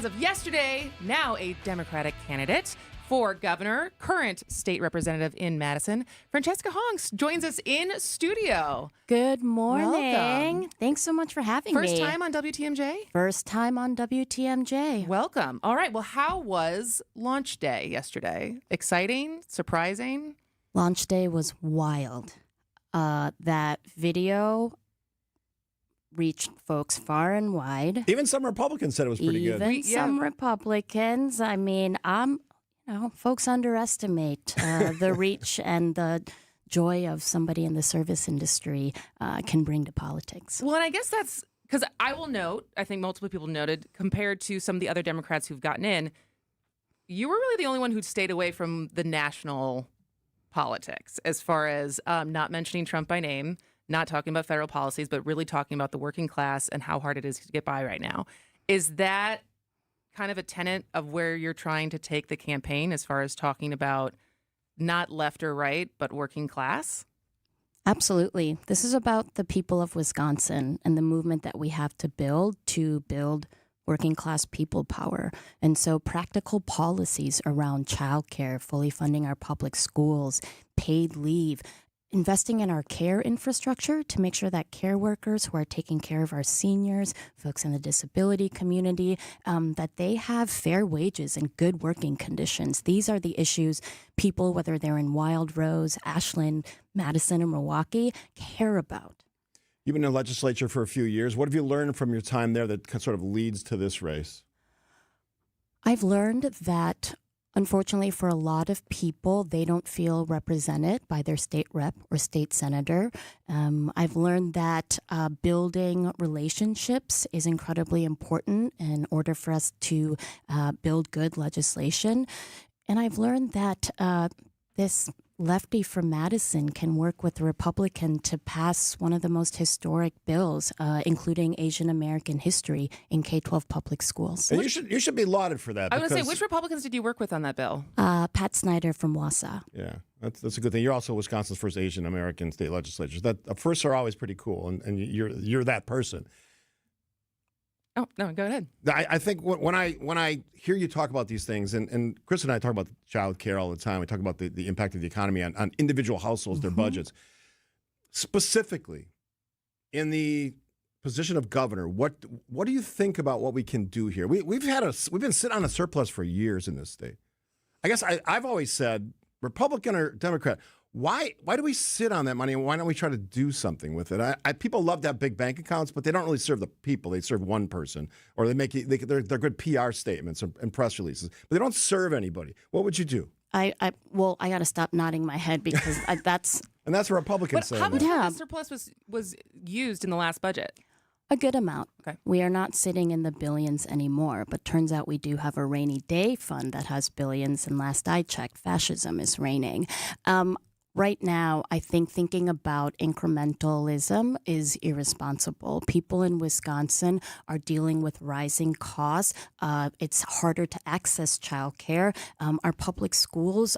as of yesterday, now a Democratic candidate for governor, current state representative in Madison, Francesca Hong joins us in studio. Good morning. Welcome. Thanks so much for having me. First time on WTMJ? First time on WTMJ. Welcome. All right. Well, how was launch day yesterday? Exciting? Surprising? Launch day was wild. That video reached folks far and wide. Even some Republicans said it was pretty good. Even some Republicans. I mean, folks underestimate the reach and the joy of somebody in the service industry can bring to politics. Well, and I guess that's because I will note, I think multiple people noted, compared to some of the other Democrats who've gotten in, you were really the only one who'd stayed away from the national politics as far as not mentioning Trump by name, not talking about federal policies, but really talking about the working class and how hard it is to get by right now. Is that kind of a tenet of where you're trying to take the campaign as far as talking about not left or right, but working class? Absolutely. This is about the people of Wisconsin and the movement that we have to build working class people power. And so practical policies around childcare, fully funding our public schools, paid leave, investing in our care infrastructure to make sure that care workers who are taking care of our seniors, folks in the disability community, that they have fair wages and good working conditions. These are the issues people, whether they're in Wild Rose, Ashland, Madison, or Milwaukee, care about. You've been in the legislature for a few years. What have you learned from your time there that sort of leads to this race? I've learned that unfortunately, for a lot of people, they don't feel represented by their state rep or state senator. I've learned that building relationships is incredibly important in order for us to build good legislation. And I've learned that this lefty from Madison can work with a Republican to pass one of the most historic bills, including Asian American history in K-12 public schools. And you should be lauded for that. I was going to say, which Republicans did you work with on that bill? Pat Snyder from Wausau. Yeah, that's a good thing. You're also Wisconsin's first Asian American state legislature. That firsts are always pretty cool, and you're that person. Oh, no, go ahead. I think when I hear you talk about these things, and Chris and I talk about child care all the time, we talk about the impact of the economy on individual households, their budgets. Specifically, in the position of governor, what do you think about what we can do here? We've been sitting on a surplus for years in this state. I guess I've always said, Republican or Democrat, why do we sit on that money, and why don't we try to do something with it? People love to have big bank accounts, but they don't really serve the people. They serve one person, or they're good PR statements and press releases, but they don't serve anybody. What would you do? I got to stop nodding my head because that's... And that's a Republican saying how much that. of the surplus was used in the last budget? A good amount. Okay. We are not sitting in the billions anymore, but turns out we do have a rainy day fund that has billions, and last I checked, fascism is reigning. Right now, I think thinking about incrementalism is irresponsible. People in Wisconsin are dealing with rising costs. It's harder to access childcare. Our public schools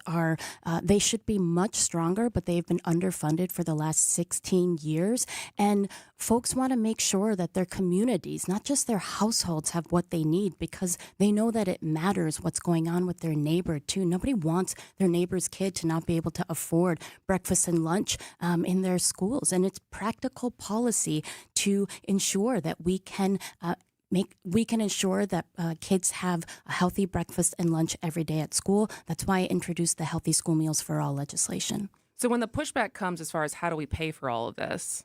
they should be much stronger, but they've been underfunded for the last 16 years. And folks want to make sure that their communities, not just their households, have what they need because they know that it matters what's going on with their neighbor, too. Nobody wants their neighbor's kid to not be able to afford breakfast and lunch in their schools. And it's practical policy to ensure that we can ensure that kids have a healthy breakfast and lunch every day at school. That's why I introduced the Healthy School Meals for All legislation. So when the pushback comes as far as how do we pay for all of this,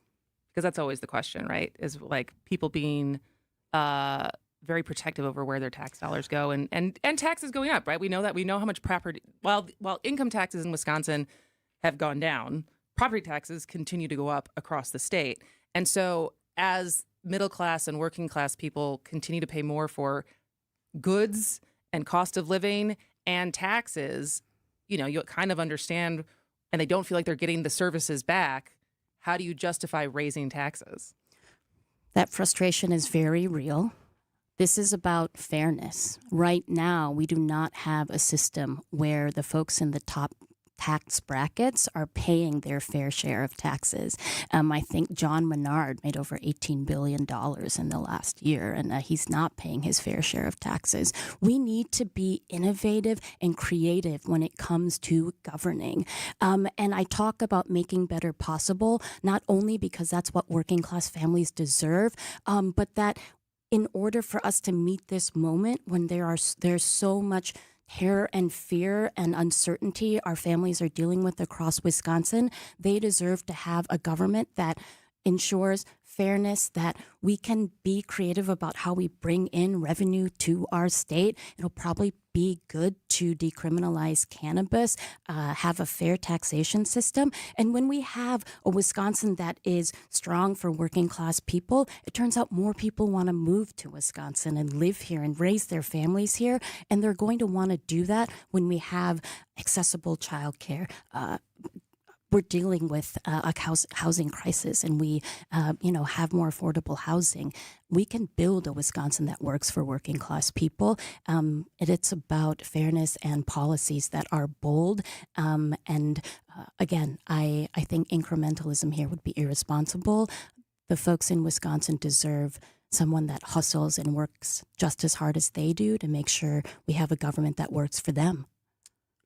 because that's always the question, right, is like people being very protective over where their tax dollars go and taxes going up, right? We know that. We know how much property, while income taxes in Wisconsin have gone down, property taxes continue to go up across the state. And so as middle class and working class people continue to pay more for goods and cost of living and taxes, you kind of understand, and they don't feel like they're getting the services back. How do you justify raising taxes? That frustration is very real. This is about fairness. Right now, we do not have a system where the folks in the top tax brackets are paying their fair share of taxes. I think John Menard made over $18 billion in the last year, and he's not paying his fair share of taxes. We need to be innovative and creative when it comes to governing. And I talk about making better possible, not only because that's what working class families deserve, but that in order for us to meet this moment when there's so much terror and fear and uncertainty our families are dealing with across Wisconsin, they deserve to have a government that ensures fairness, that we can be creative about how we bring in revenue to our state. It'll probably be good to decriminalize cannabis, have a fair taxation system. And when we have a Wisconsin that is strong for working class people, it turns out more people want to move to Wisconsin and live here and raise their families here. And they're going to want to do that when we have accessible childcare. We're dealing with a housing crisis, and we, have more affordable housing. We can build a Wisconsin that works for working class people. It's about fairness and policies that are bold. Again, I think incrementalism here would be irresponsible. The folks in Wisconsin deserve someone that hustles and works just as hard as they do to make sure we have a government that works for them.